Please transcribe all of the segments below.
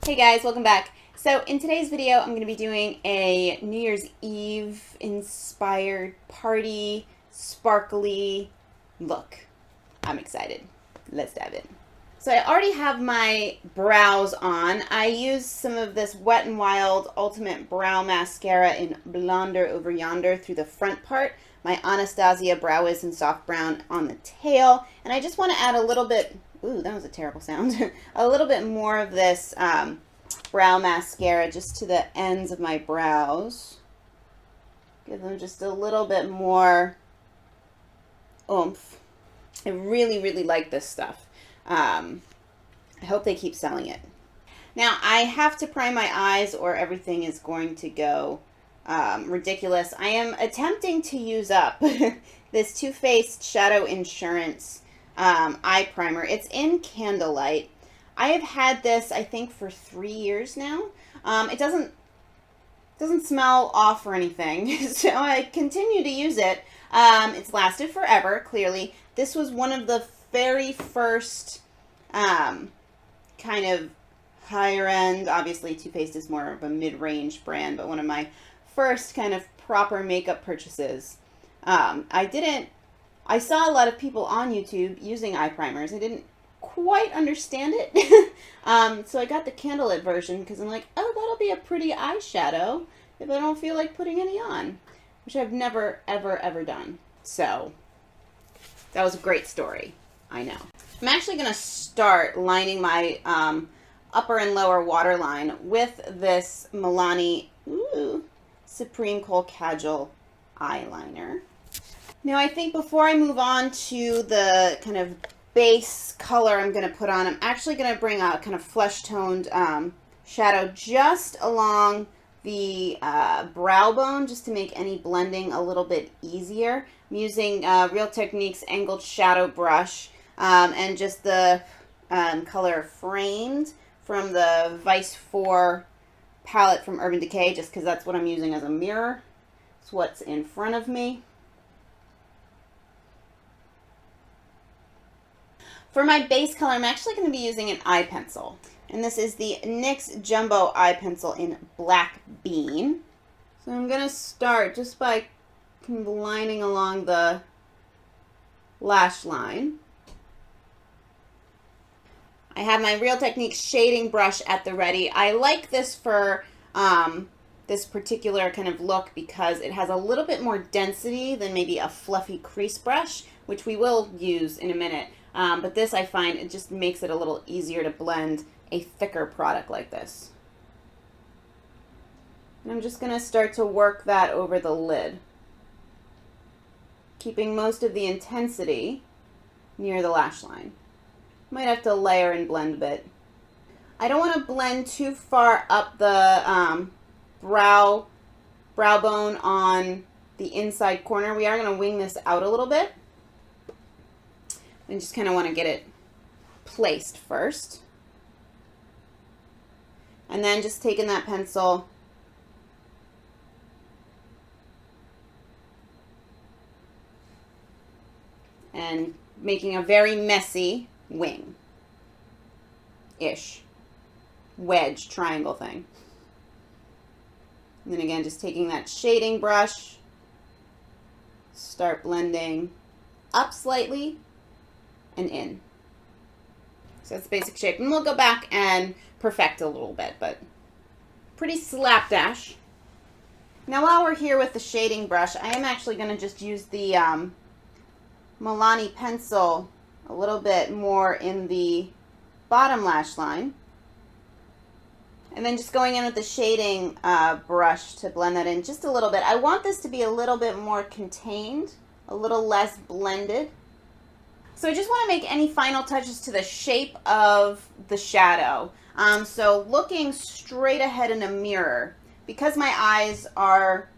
Hey guys, welcome back. So in today's video, I'm going to be doing a New Year's Eve inspired party, sparkly look. I'm excited. Let's dive in. So I already have my brows on. I used some of this Wet n Wild Ultimate Brow Mascara in Blonder over Yonder through the front part. My Anastasia Brow Wiz in Soft Brown on the tail. And I just want to add a little bit, ooh, that was a terrible sound, a little bit more of this brow mascara just to the ends of my brows. Give them just a little bit more oomph. I really, really like this stuff. I hope they keep selling it. Now, I have to prime my eyes or everything is going to go ridiculous. I am attempting to use up this Too Faced Shadow Insurance eye primer. It's in Candlelight. I have had this, I think, for 3 years now. It doesn't smell off or anything, so I continue to use it. It's lasted forever, clearly. This was one of the very first kind of higher end, obviously Too Faced is more of a mid-range brand, but one of my first kind of proper makeup purchases. I saw a lot of people on YouTube using eye primers. I didn't quite understand it. So I got the Candlelit version because I'm like, oh, that'll be a pretty eyeshadow if I don't feel like putting any on, which I've never, ever, ever done. So that was a great story. I know. I'm actually going to start lining my upper and lower waterline with this Milani Supreme Kohl Kajal eyeliner. Now I think before I move on to the kind of base color I'm going to put on, I'm actually going to bring a kind of flesh toned shadow just along the brow bone just to make any blending a little bit easier. I'm using Real Techniques angled shadow brush and just the color Framed from the Vice 4 palette from Urban Decay, just because that's what I'm using as a mirror. It's what's in front of me. For my base color, I'm actually going to be using an eye pencil. And this is the NYX Jumbo Eye Pencil in Black Bean. So I'm going to start just by kind of lining along the lash line. I have my Real Techniques shading brush at the ready. I like this for this particular kind of look because it has a little bit more density than maybe a fluffy crease brush, which we will use in a minute. But this, I find, it just makes it a little easier to blend a thicker product like this. And I'm just going to start to work that over the lid, keeping most of the intensity near the lash line. Might have to layer and blend a bit. I don't want to blend too far up the brow bone on the inside corner. We are going to wing this out a little bit. And just kind of want to get it placed first. And then just taking that pencil and making a very messy wing-ish wedge triangle thing. And then again, just taking that shading brush, start blending up slightly and in. So that's the basic shape. And we'll go back and perfect a little bit, but pretty slapdash. Now while we're here with the shading brush, I am actually going to just use the Milani pencil a little bit more in the bottom lash line. And then just going in with the shading brush to blend that in just a little bit. I want this to be a little bit more contained, a little less blended. So I just want to make any final touches to the shape of the shadow. So looking straight ahead in a mirror, because my eyes are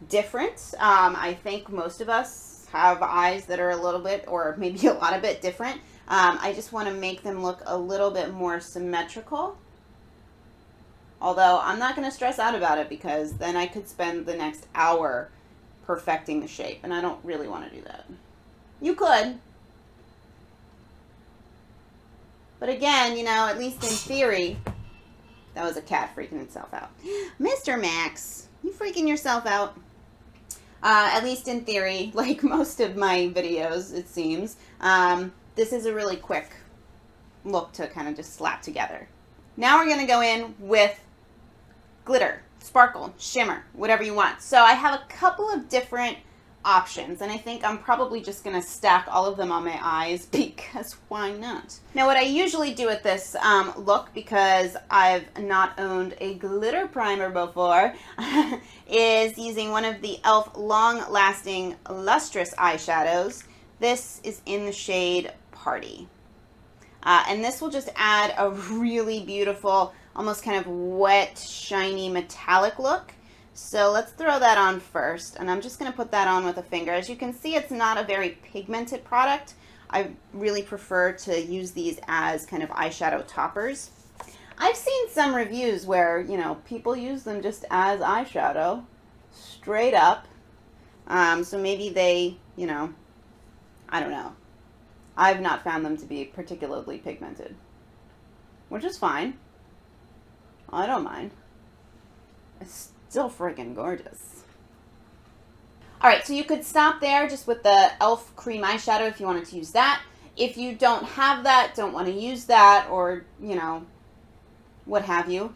different, I think most of us have eyes that are a little bit, or maybe a lot of bit different. I just want to make them look a little bit more symmetrical. Although I'm not going to stress out about it because then I could spend the next hour perfecting the shape, and I don't really want to do that. You could. But again, you know, at least in theory, That was a cat freaking itself out. Mr. Max, you freaking yourself out. At least in theory, like most of my videos, it seems. This is a really quick look to kind of just slap together. Now we're going to go in with glitter, sparkle, shimmer, whatever you want. So I have a couple of different options, and I think I'm probably just going to stack all of them on my eyes because why not? Now what I usually do with this look, because I've not owned a glitter primer before, is using one of the e.l.f. long-lasting lustrous eyeshadows. This is in the shade Party. And this will just add a really beautiful, almost kind of wet, shiny, metallic look. So let's throw that on first, and I'm just going to put that on with a finger. As you can see, it's not a very pigmented product. I really prefer to use these as kind of eyeshadow toppers. I've seen some reviews where, you know, people use them just as eyeshadow, straight up. So maybe they, you know, I don't know. I've not found them to be particularly pigmented, which is fine. I don't mind. It's still friggin' gorgeous. Alright, so you could stop there just with the e.l.f. cream eyeshadow if you wanted to use that. If you don't have that, don't want to use that, or, you know, what have you,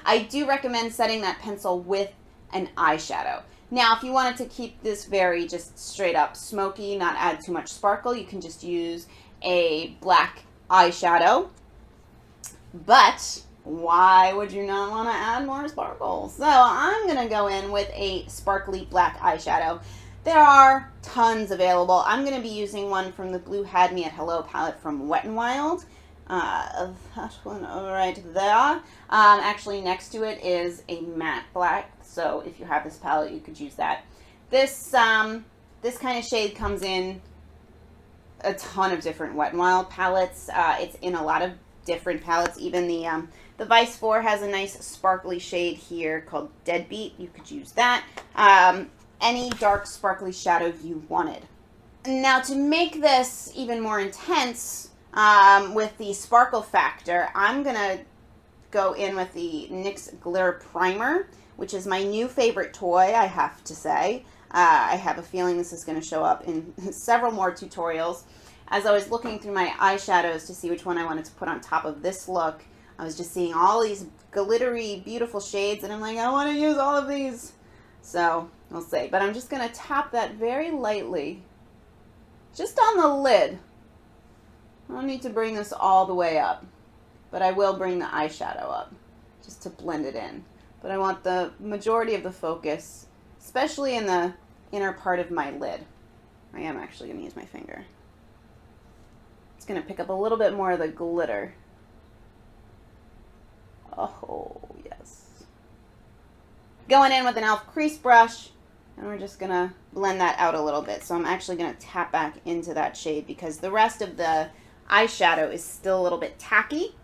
I do recommend setting that pencil with an eyeshadow. Now, if you wanted to keep this very just straight up smoky, not add too much sparkle, you can just use a black eyeshadow. But why would you not want to add more sparkle? So I'm going to go in with a sparkly black eyeshadow. There are tons available. I'm going to be using one from the Blue Had Me at Hello palette from Wet n Wild. That one right there. Actually, next to it is a matte black. So if you have this palette, you could use that. This this kind of shade comes in a ton of different Wet n Wild palettes. It's in a lot of different palettes. Even the Vice 4 has a nice sparkly shade here called Deadbeat. You could use that. Any dark sparkly shadow you wanted. Now to make this even more intense with the sparkle factor, I'm going to go in with the NYX Glitter Primer, which is my new favorite toy, I have to say. I have a feeling this is going to show up in several more tutorials. As I was looking through my eyeshadows to see which one I wanted to put on top of this look, I was just seeing all these glittery, beautiful shades, and I'm like, I want to use all of these. So, we'll see. But I'm just going to tap that very lightly, just on the lid. I don't need to bring this all the way up, but I will bring the eyeshadow up, just to blend it in. But I want the majority of the focus, especially in the inner part of my lid. I am actually going to use my finger. It's going to pick up a little bit more of the glitter. Oh, yes. Going in with an e.l.f. crease brush, and we're just going to blend that out a little bit. So I'm actually going to tap back into that shade because the rest of the eyeshadow is still a little bit tacky.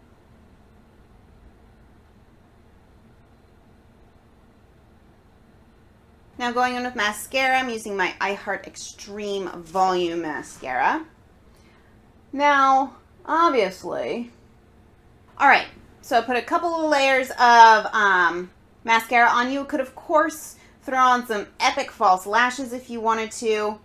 Now going in with mascara, I'm using my I Heart Extreme Volume Mascara. Now, obviously, alright, so I put a couple of layers of mascara on. You could, of course, throw on some epic false lashes if you wanted to.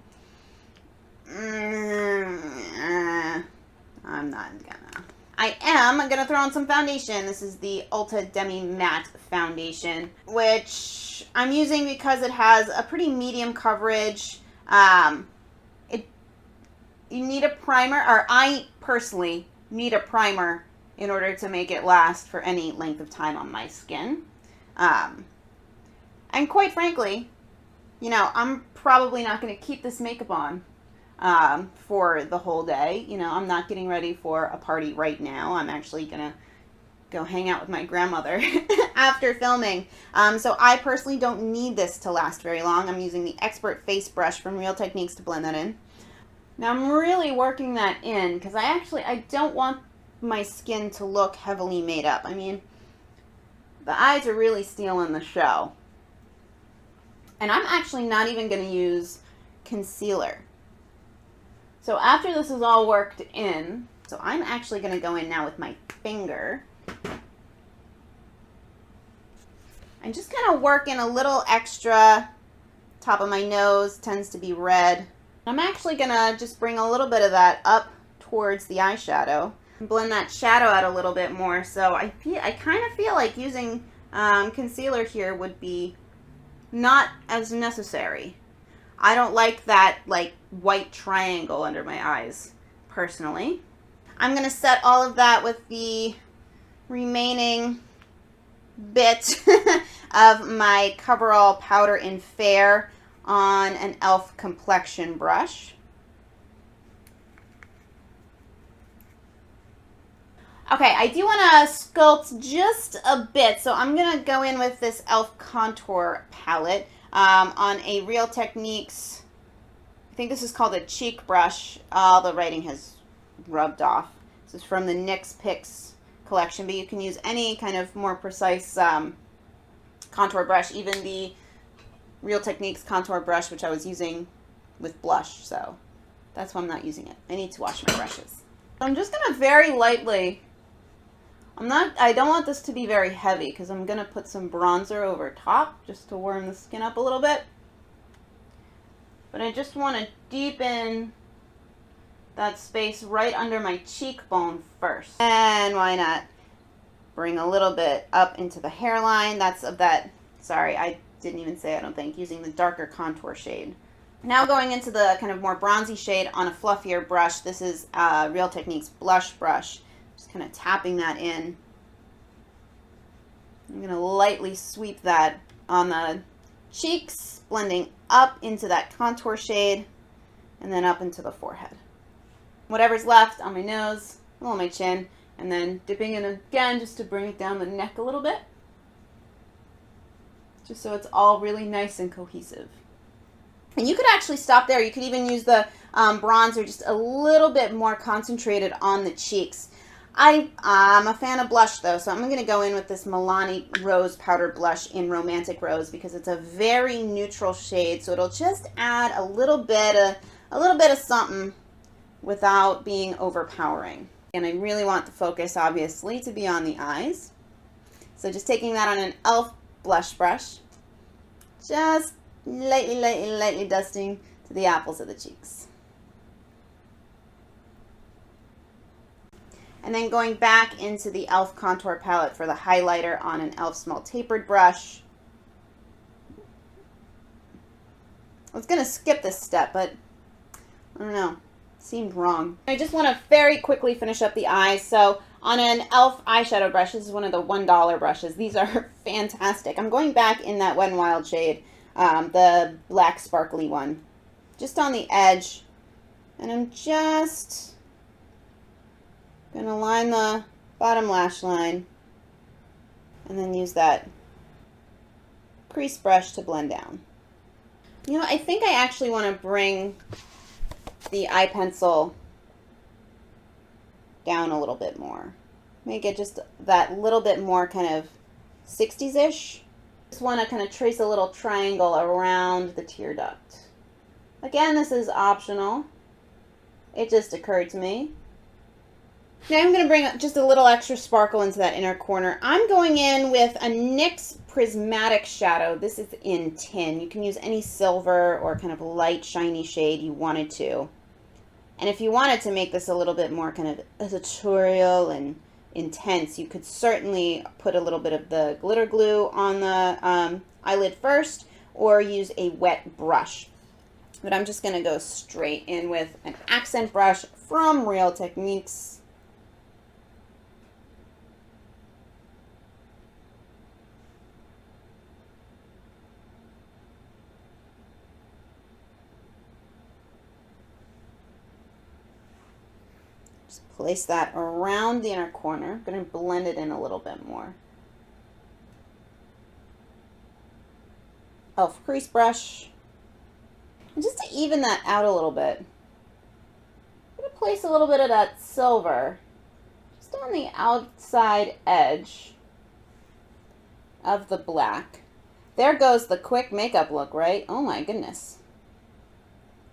I'm not gonna. I am gonna throw on some foundation. This is the Ulta Demi-Matte foundation, which I'm using because it has a pretty medium coverage. You need a primer, or I personally need a primer in order to make it last for any length of time on my skin. And quite frankly, you know, I'm probably not going to keep this makeup on for the whole day. You know, I'm not getting ready for a party right now. I'm actually going to go hang out with my grandmother after filming. So I personally don't need this to last very long. I'm using the Expert Face Brush from Real Techniques to blend that in. Now I'm really working that in because I don't want my skin to look heavily made up. I mean, the eyes are really stealing the show. And I'm actually not even going to use concealer. So after this is all worked in, so I'm actually going to go in now with my finger I'm just kind of working a little extra. Top of my nose tends to be red. I'm actually gonna just bring a little bit of that up towards the eyeshadow and blend that shadow out a little bit more. So I kind of feel like using concealer here would be not as necessary. I don't like that like white triangle under my eyes personally. I'm gonna set all of that with the remaining bit of my CoverAll Powder in Fair on an e.l.f. complexion brush. Okay, I do want to sculpt just a bit, so I'm going to go in with this e.l.f. contour palette on a Real Techniques, I think this is called a cheek brush. All the writing has rubbed off. This is from the NYX Picks collection, but you can use any kind of more precise contour brush, even the Real Techniques contour brush, which I was using with blush, so that's why I'm not using it. I need to wash my brushes. I'm just going to very lightly, I don't want this to be very heavy because I'm going to put some bronzer over top just to warm the skin up a little bit. But I just want to deepen that space right under my cheekbone first. And why not bring a little bit up into the hairline. That's of that, sorry, I didn't even say, I don't think, using the darker contour shade. Now going into the kind of more bronzy shade on a fluffier brush. This is Real Techniques blush brush. Just kind of tapping that in. I'm going to lightly sweep that on the cheeks, blending up into that contour shade, and then up into the forehead. Whatever's left on my nose, along my chin, and then dipping in again just to bring it down the neck a little bit. Just so it's all really nice and cohesive. And you could actually stop there. You could even use the bronzer just a little bit more concentrated on the cheeks. I'm a fan of blush though, so I'm going to go in with this Milani Rose Powder Blush in Romantic Rose because it's a very neutral shade, so it'll just add a little bit of something without being overpowering. And I really want the focus, obviously, to be on the eyes. So just taking that on an e.l.f. blush brush, just lightly dusting to the apples of the cheeks. And then going back into the e.l.f. contour palette for the highlighter on an e.l.f. small tapered brush. I was going to skip this step, but I don't know. Seemed wrong. I just want to very quickly finish up the eyes. So on an e.l.f. eyeshadow brush, this is one of the $1 brushes. These are fantastic. I'm going back in that Wet n Wild shade, the black sparkly one, just on the edge. And I'm just going to line the bottom lash line and then use that crease brush to blend down. You know, I think I actually want to bring the eye pencil down a little bit more. Make it just that little bit more kind of 60s-ish. Just want to kind of trace a little triangle around the tear duct. Again, this is optional. It just occurred to me. Now I'm going to bring just a little extra sparkle into that inner corner. I'm going in with a NYX Prismatic Shadow. This is in Tin. You can use any silver or kind of light shiny shade you wanted to. And if you wanted to make this a little bit more kind of editorial and intense, you could certainly put a little bit of the glitter glue on the eyelid first or use a wet brush. But I'm just going to go straight in with an accent brush from Real Techniques. Place that around the inner corner. I'm going to blend it in a little bit more. e.l.f. crease brush. And just to even that out a little bit, I'm going to place a little bit of that silver just on the outside edge of the black. There goes the quick makeup look, right? Oh my goodness.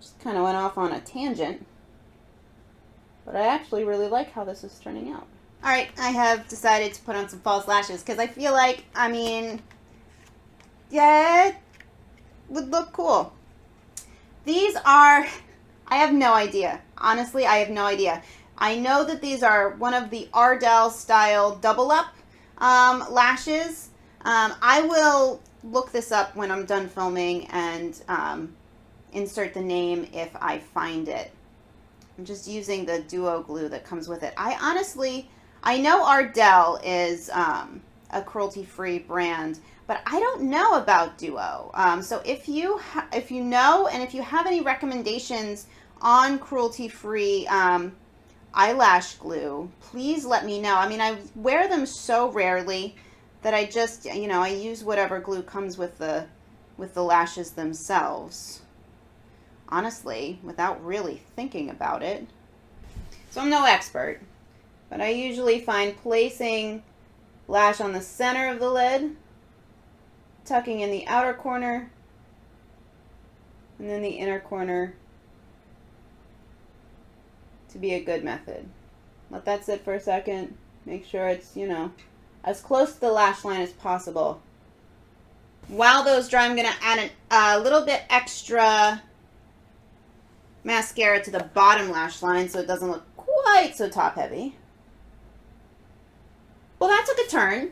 Just kind of went off on a tangent. But I actually really like how this is turning out. Alright, I have decided to put on some false lashes because I feel like, I mean, yeah, would look cool. These are, I have no idea. Honestly, I have no idea. I know that these are one of the Ardell style double up lashes. I will look this up when I'm done filming and insert the name if I find it. I'm just using the duo glue that comes with it. I know Ardell is a cruelty-free brand, but I don't know about Duo. So if you know, and if you have any recommendations on cruelty-free eyelash glue, please let me know. I mean, I wear them so rarely that I just, I use whatever glue comes with the lashes themselves. Honestly, without really thinking about it. So I'm no expert, but I usually find placing lash on the center of the lid, tucking in the outer corner, and then the inner corner to be a good method. Let that sit for a second. Make sure it's, as close to the lash line as possible. While those dry, I'm going to add a little bit extra mascara to the bottom lash line so it doesn't look quite so top heavy. Well, that took a turn.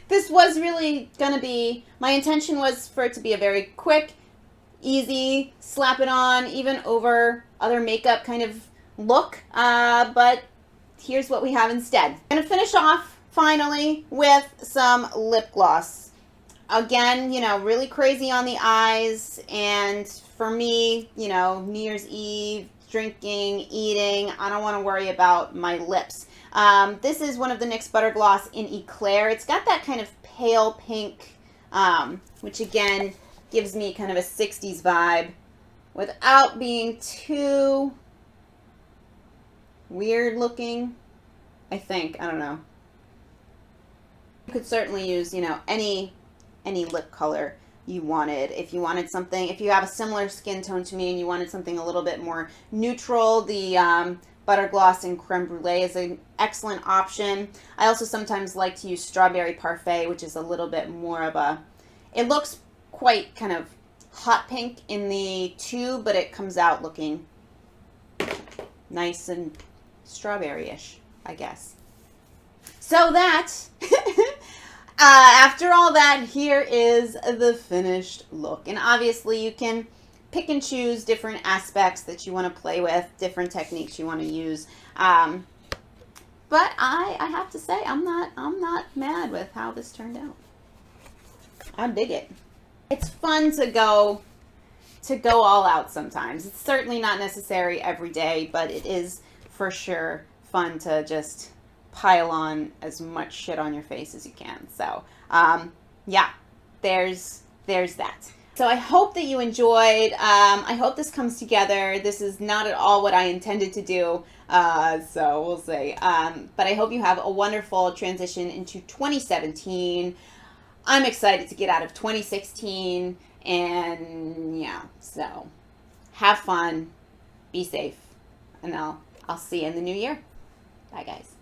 This was really going to be, my intention was for it to be a very quick, easy, slap it on, even over other makeup kind of look. But here's what we have instead. I'm going to finish off, finally, with some lip gloss. Again, really crazy on the eyes. And for me, New Year's Eve, drinking, eating, I don't want to worry about my lips. This is one of the NYX Butter Gloss in Eclair. It's got that kind of pale pink, which again gives me kind of a 60s vibe without being too weird looking, I think. I don't know. You could certainly use, any lip color you wanted. If you wanted something, if you have a similar skin tone to me and you wanted something a little bit more neutral, the Butter Gloss in Creme Brulee is an excellent option. I also sometimes like to use Strawberry Parfait, which is a little bit more of a, it looks quite kind of hot pink in the tube, but it comes out looking nice and strawberry-ish, I guess. So that, after all that, here is the finished look. And obviously you can pick and choose different aspects that you want to play with, different techniques you want to use. But I have to say, I'm not mad with how this turned out. I dig it. It's fun to go all out sometimes. It's certainly not necessary every day, but it is for sure fun to just pile on as much shit on your face as you can. So, yeah, there's that. So I hope that you enjoyed. I hope this comes together. This is not at all what I intended to do, so we'll see. But I hope you have a wonderful transition into 2017. I'm excited to get out of 2016, and yeah, so have fun, be safe, and I'll see you in the new year. Bye, guys.